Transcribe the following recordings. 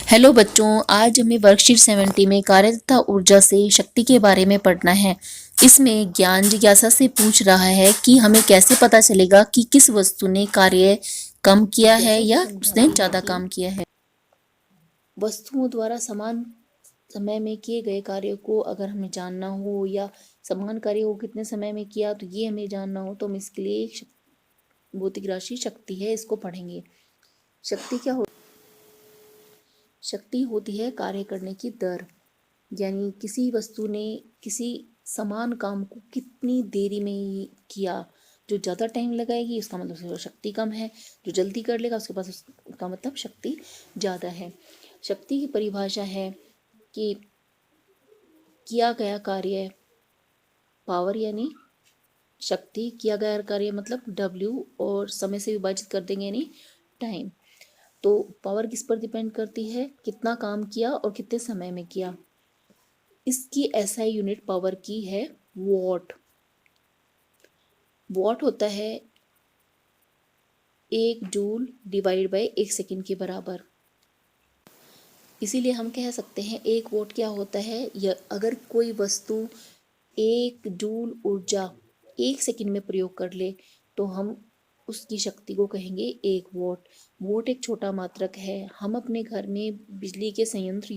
Hello बच्चों, आज हमें वर्कशीट 70 में कार्य तथा ऊर्जा से शक्ति के बारे में पढ़ना है। इसमें ज्ञान जिज्ञासा से पूछ रहा है कि हमें कैसे पता चलेगा कि किस वस्तु ने कार्य कम किया है या उसने ज़्यादा काम किया है। वस्तुओं द्वारा समान समय में किए गए कार्य को अगर हमें जानना हो या समान कार्य को कितने समय में किया तो ये हमें जानना हो, तो हम इसके लिए एक भौतिक राशि शक्ति है, इसको पढ़ेंगे। शक्ति क्या हो? शक्ति होती है कार्य करने की दर, यानी किसी वस्तु ने किसी समान काम को कितनी देरी में किया। जो ज़्यादा टाइम लगाएगी उसका मतलब उसकी शक्ति कम है, जो जल्दी कर लेगा उसके पास उसका मतलब शक्ति ज़्यादा है। शक्ति की परिभाषा है कि किया गया कार्य, पावर यानी शक्ति, किया गया कार्य मतलब W और समय से विभाजित कर देंगे यानी टाइम। तो पावर किस पर डिपेंड करती है? कितना काम किया और कितने समय में किया। इसकी SI यूनिट पावर की है वॉट। वॉट होता है 1 जूल डिवाइड बाय 1 सेकेंड के बराबर। इसीलिए हम कह सकते हैं 1 वॉट क्या होता है, या अगर कोई वस्तु 1 जूल ऊर्जा 1 सेकेंड में प्रयोग कर ले तो हम उसकी शक्ति को कहेंगे 1 वॉट। वॉट एक छोटा मात्रक है। हम अपने घर में बिजली के संयंत्र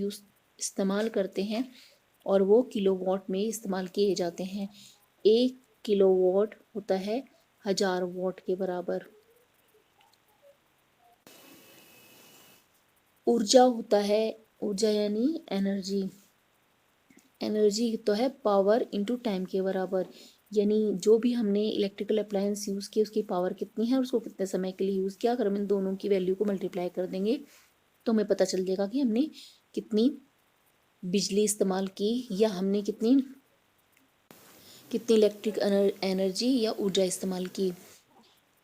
इस्तेमाल करते हैं और वो किलोवाट में इस्तेमाल किए जाते हैं। 1 किलोवाट होता है 1000 वॉट के बराबर। ऊर्जा होता है, ऊर्जा यानी एनर्जी। एनर्जी तो है पावर इनटू टाइम के बराबर, यानी जो भी हमने इलेक्ट्रिकल अप्लायंस यूज़ किए उसकी पावर कितनी है और उसको कितने समय के लिए यूज़ किया। अगर हम इन दोनों की वैल्यू को मल्टीप्लाई कर देंगे तो हमें पता चल जाएगा कि हमने कितनी बिजली इस्तेमाल की या हमने कितनी इलेक्ट्रिक एनर्जी या ऊर्जा इस्तेमाल की।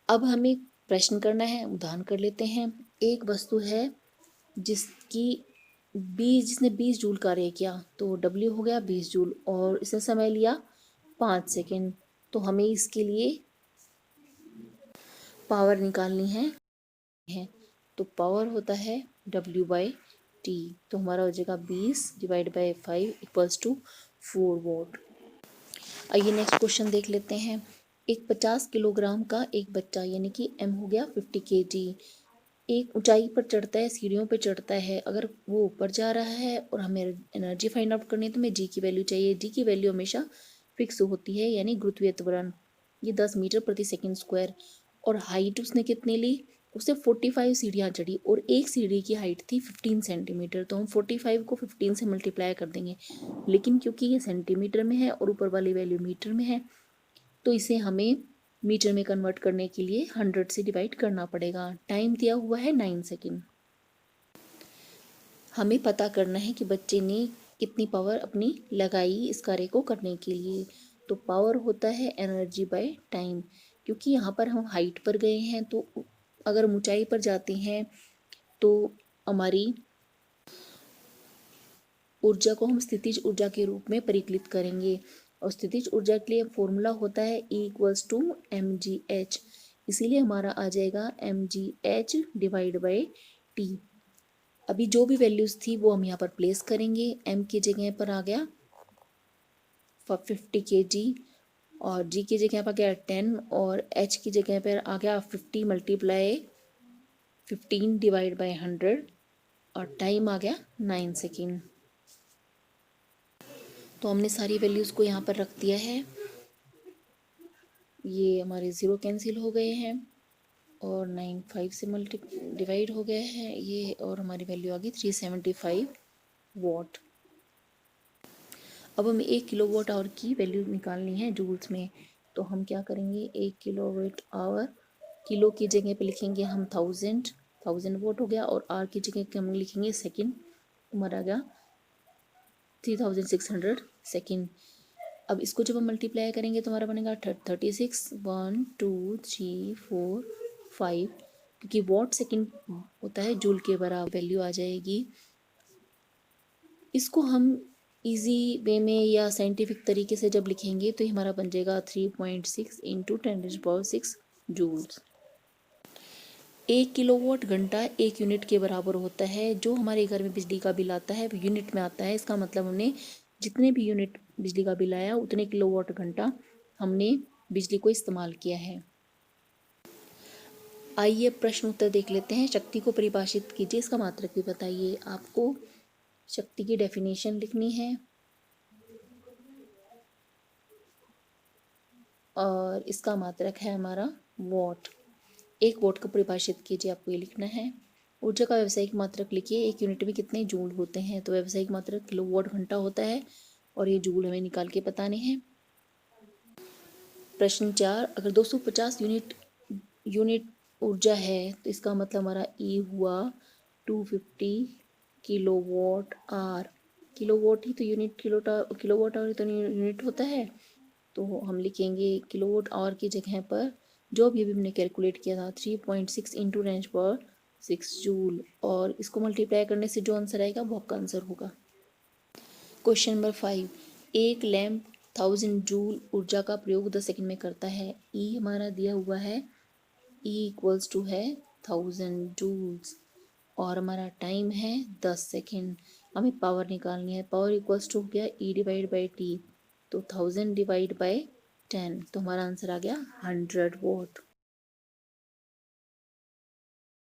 अब हमें प्रश्न करना है, उदाहरण कर लेते हैं। एक वस्तु है जिसने 20 जूल कार्य किया, तो W हो गया 20 जूल और इसने समय लिया 5 सेकेंड। तो हमें इसके लिए पावर निकालनी है। तो पावर होता है W/T। तो हमारा हो जाएगा 20 divide by 5 equals to 4 watt. आइए नेक्स्ट क्वेश्चन देख लेते हैं। एक 50 किलोग्राम का एक बच्चा, यानी कि M हो गया 50 kg, एक ऊंचाई पर चढ़ता है, सीढ़ियों पर चढ़ता है। अगर वो ऊपर जा रहा है और हमें एनर्जी फाइंड आउट करनी है तो हमें G की वैल्यू चाहिए। G की वैल्यू हमेशा फिक्स होती है, यानी गुरुत्वीय त्वरण। ये 10 मीटर प्रति सेकंड स्क्वायर। और हाइट उसने कितनी ली? उसने 45 सीढ़ियाँ चढ़ी और एक सीढ़ी की हाइट थी 15 सेंटीमीटर। तो हम 45 को 15 से मल्टीप्लाई कर देंगे, लेकिन क्योंकि ये सेंटीमीटर में है और ऊपर वाली वैल्यू मीटर में है तो इसे हमें मीटर में कन्वर्ट करने के लिए 100 से डिवाइड करना पड़ेगा। टाइम दिया हुआ है 9 सेकेंड। हमें पता करना है कि बच्चे ने कितनी पावर अपनी लगाई इस कार्य को करने के लिए। तो पावर होता है एनर्जी बाय टाइम। क्योंकि यहाँ पर हम हाइट पर गए हैं, तो अगर हम ऊंचाई पर जाते हैं तो हमारी ऊर्जा को हम स्थितिज ऊर्जा के रूप में परिकलित करेंगे। और स्थितिज ऊर्जा के लिए फॉर्मूला होता है E=mgh। इसीलिए हमारा आ जाएगा mgh डिवाइड बाई T। अभी जो भी वैल्यूज थी वो हम यहाँ पर प्लेस करेंगे। M की जगह पर आ गया 50 kg और G की जगह पर आ गया 10 और H की जगह पर आ गया 50 मल्टीप्लाई 15 डिवाइड बाई 100 और टाइम आ गया 9 सेकेंड। तो हमने सारी वैल्यूज़ को यहाँ पर रख दिया है। ये हमारे 0 कैंसिल हो गए हैं और 9 5 से डिवाइड हो गया है ये, और हमारी वैल्यू आ गई 375 वॉट। अब हमें 1 किलोवाट आवर की वैल्यू निकालनी है जूल्स में। तो हम क्या करेंगे, 1 किलोवाट आवर किलो की जगह पे लिखेंगे हम 1000 वॉट हो गया, और आर की जगह पे हम लिखेंगे सेकेंड, हमारा आ गया 3600 सेकेंड। अब इसको जब हम मल्टीप्लाई करेंगे तो हमारा बनेगा 36 1 2 3 4 5, क्योंकि वॉट सेकेंड होता है जूल के बराबर वैल्यू आ जाएगी। इसको हम इजी वे में या साइंटिफिक तरीके से जब लिखेंगे तो हमारा बन जाएगा 3.6 × 10⁻⁶ जूल्स। 1 किलोवाट घंटा 1 यूनिट के बराबर होता है। जो हमारे घर में बिजली का बिल आता है वो यूनिट में आता है। इसका मतलब हमने जितने भी यूनिट बिजली का बिल आया उतने किलोवाट घंटा हमने बिजली को इस्तेमाल किया है। आइए प्रश्न उत्तर देख लेते हैं। शक्ति को परिभाषित कीजिए, इसका मात्रक भी बताइए। आपको शक्ति की डेफिनेशन लिखनी है और इसका मात्रक है हमारा वॉट। 1 वॉट को परिभाषित कीजिए, आपको ये लिखना है। ऊर्जा का व्यावसायिक मात्रक लिखिए। 1 यूनिट में कितने जूल होते हैं, तो व्यावसायिक मात्रक किलोवाट घंटा होता है और ये जूल हमें निकाल के बताने हैं। प्रश्न 4, अगर 250 यूनिट ऊर्जा है तो इसका मतलब हमारा ई हुआ 250 किलोवाट आर। किलोवाट ही तो यूनिट, किलोवाट आवर तो यूनिट होता है, तो हम लिखेंगे किलोवाट आवर की जगह पर जो भी अभी हमने कैलकुलेट किया था 3.6 इंटू 10⁻6 जूल, और इसको मल्टीप्लाई करने से जो आंसर आएगा वो आपका आंसर होगा। क्वेश्चन नंबर 5, एक लैंप 1000 जूल ऊर्जा का प्रयोग 10 सेकंड में करता है। ई हमारा दिया हुआ है, ई इक्वल्स टू है 1000 जूल्स और हमारा टाइम है 10 सेकेंड। हमें पावर निकालनी है। पावर इक्वल्स टू हो गया ई डिवाइड बाई टी, तो 1000 डिवाइड बाई 10, तो हमारा आंसर आ गया 100 वॉट।